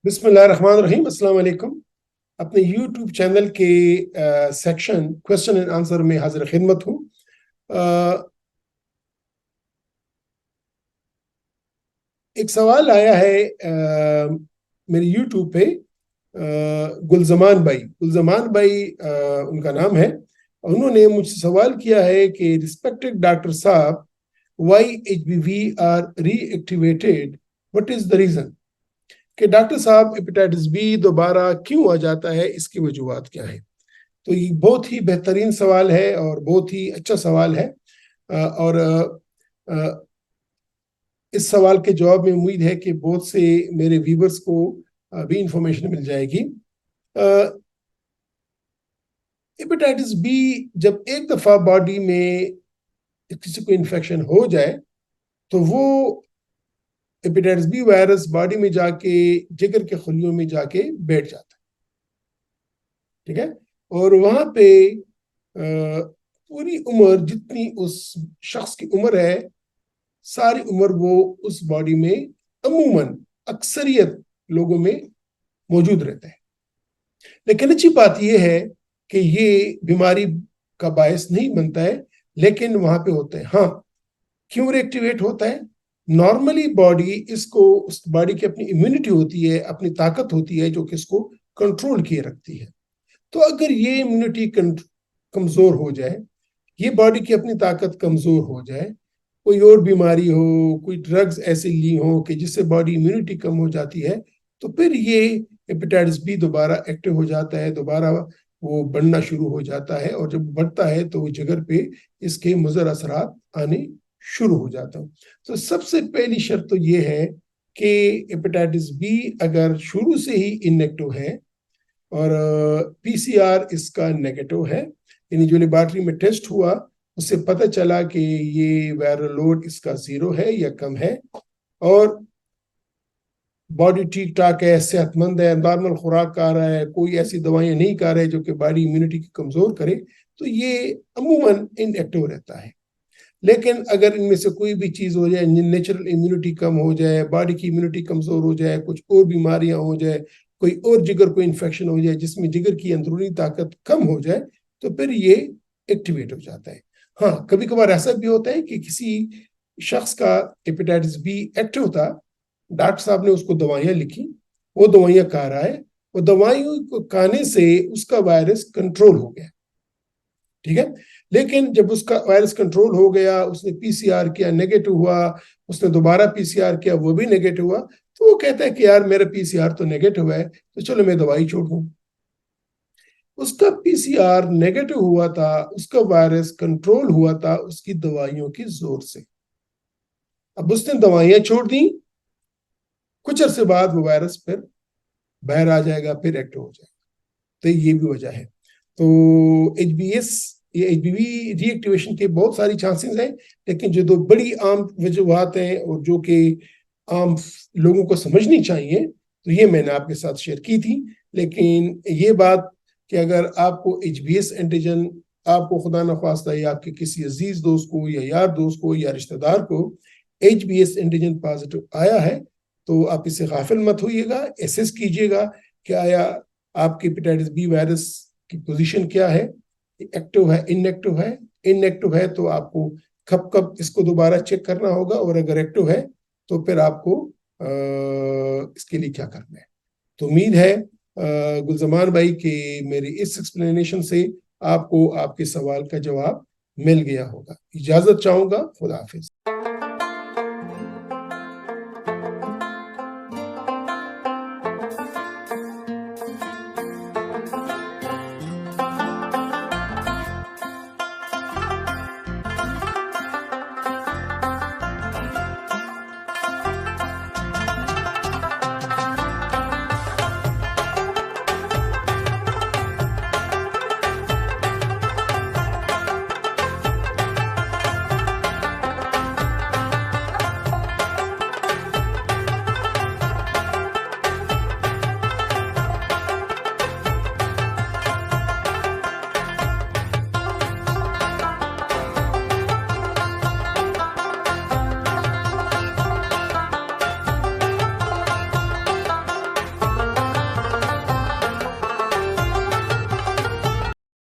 बिस्मिल्लाहिर्रहमानिर्रहीम। अस्सलाम वालेकुम। अपने यूट्यूब चैनल के सेक्शन क्वेश्चन एंड आंसर में हाजिर खिदमत हूँ। एक सवाल आया है मेरे यूट्यूब पे। गुलजमान भाई उनका नाम है। उन्होंने मुझसे सवाल किया है कि रिस्पेक्टेड डॉक्टर साहब, why HBV are reactivated, what is the reason? कि डॉक्टर साहब हेपेटाइटिस बी दोबारा क्यों आ जाता है, इसकी वजूहत क्या है? तो ये बहुत ही बेहतरीन सवाल है और बहुत ही अच्छा सवाल है। और इस सवाल के जवाब में उम्मीद है कि बहुत से मेरे व्यूवर्स को भी इंफॉर्मेशन मिल जाएगी। हेपेटाइटिस बी जब एक दफा बॉडी में किसी को इन्फेक्शन हो जाए तो वो हेपेटाइटिस बी वायरस बॉडी में जाके जिगर के खुलियों में जाके बैठ जाता है। ठीक है। और वहां पे पूरी उम्र जितनी उस शख्स की उम्र है, सारी उम्र वो उस बॉडी में अमूमन अक्सरियत लोगों में मौजूद रहता है। लेकिन अच्छी बात यह है कि ये बीमारी का बायस नहीं बनता है, लेकिन वहां पे होता है। हाँ, क्यों रिएक्टिवेट होता है? नॉर्मली बॉडी इसको, उस बॉडी की अपनी इम्यूनिटी होती है, अपनी ताकत होती है जो कि इसको कंट्रोल किए रखती है। तो अगर ये इम्यूनिटी कमजोर हो जाए, ये बॉडी की अपनी ताकत कमजोर हो जाए, कोई और बीमारी हो, कोई ड्रग्स ऐसे ली हो कि जिससे बॉडी इम्यूनिटी कम हो जाती है, तो फिर ये हेपेटाइटिस बी दोबारा एक्टिव हो जाता है, दोबारा वो बढ़ना शुरू हो जाता है। और जब बढ़ता है तो वो जिगर पे इसके मुज़र असरात आने शुरू हो जाता है। तो सबसे पहली शर्त तो ये है कि हेपेटाइटिस बी अगर शुरू से ही इनएक्टिव है और PCR इसका नेगेटिव है, यानी जो लेबॉर्ट्री में टेस्ट हुआ उससे पता चला कि ये वायरल लोड इसका 0 है या कम है, और बॉडी ठीक ठाक है, सेहतमंद है, नॉर्मल खुराक खा रहा है, कोई ऐसी दवाइयां नहीं खा रहे जो कि बॉडी इम्यूनिटी की कमजोर करे, तो ये अमूमन इनएक्टिव रहता है। लेकिन अगर इनमें से कोई भी चीज हो जाए, नेचुरल इम्यूनिटी कम हो जाए, बॉडी की इम्यूनिटी कमजोर हो जाए, कुछ और बीमारियां हो जाए, कोई और जिगर को इन्फेक्शन हो जाए जिसमें जिगर की अंदरूनी ताकत कम हो जाए, तो फिर ये एक्टिवेट हो जाता है। हाँ, कभी कभार ऐसा भी होता है कि किसी शख्स का हेपेटाइटिस बी एक्टिव था, डॉक्टर साहब ने उसको दवाइयां लिखी, वो दवाइयां खा रहा है, वो दवाइयों को खाने से उसका वायरस कंट्रोल हो गया। ठीक है। लेकिन जब उसका वायरस कंट्रोल हो गया, उसने PCR किया, नेगेटिव हुआ, उसने दोबारा PCR किया, वो भी नेगेटिव हुआ, तो वो कहता है कि यार मेरा PCR तो नेगेटिव है, तो चलो मैं दवाई छोड़ दूं। उसका PCR नेगेटिव हुआ था, उसका वायरस कंट्रोल हुआ था उसकी दवाइयों की जोर से। अब उसने दवाइयां छोड़ दी, कुछ अरसे बाद वो वायरस फिर बाहर आ जाएगा, फिर एक्टिव हो जाएगा। तो ये भी वजह है। तो HBV रीएक्टिवेशन के बहुत सारी चांसेस हैं, लेकिन जो दो बड़ी आम वजूहत हैं और जो कि आम लोगों को समझनी चाहिए, तो ये मैंने आपके साथ शेयर की थी। लेकिन ये बात कि अगर आपको HBS एंटीजन, आपको खुदा न ख्वास्ता या आपके किसी अजीज दोस्त को या यार दोस्त को या रिश्तेदार को HBS एंटीजन पॉजिटिव आया है, तो आप इससे गाफिल मत होइएगा। एसेस कीजिएगा कि आया आपके हेपेटाइटिस बी वायरस की पोजीशन क्या है, एक्टिव है, इनएक्टिव है। इनएक्टिव है तो आपको कब कब इसको दोबारा चेक करना होगा, और अगर एक्टिव है तो फिर आपको इसके लिए क्या करना है। तो उम्मीद है गुलजमान भाई के मेरी इस एक्सप्लेनेशन से आपको आपके सवाल का जवाब मिल गया होगा। इजाजत चाहूंगा। खुदा हाफिज।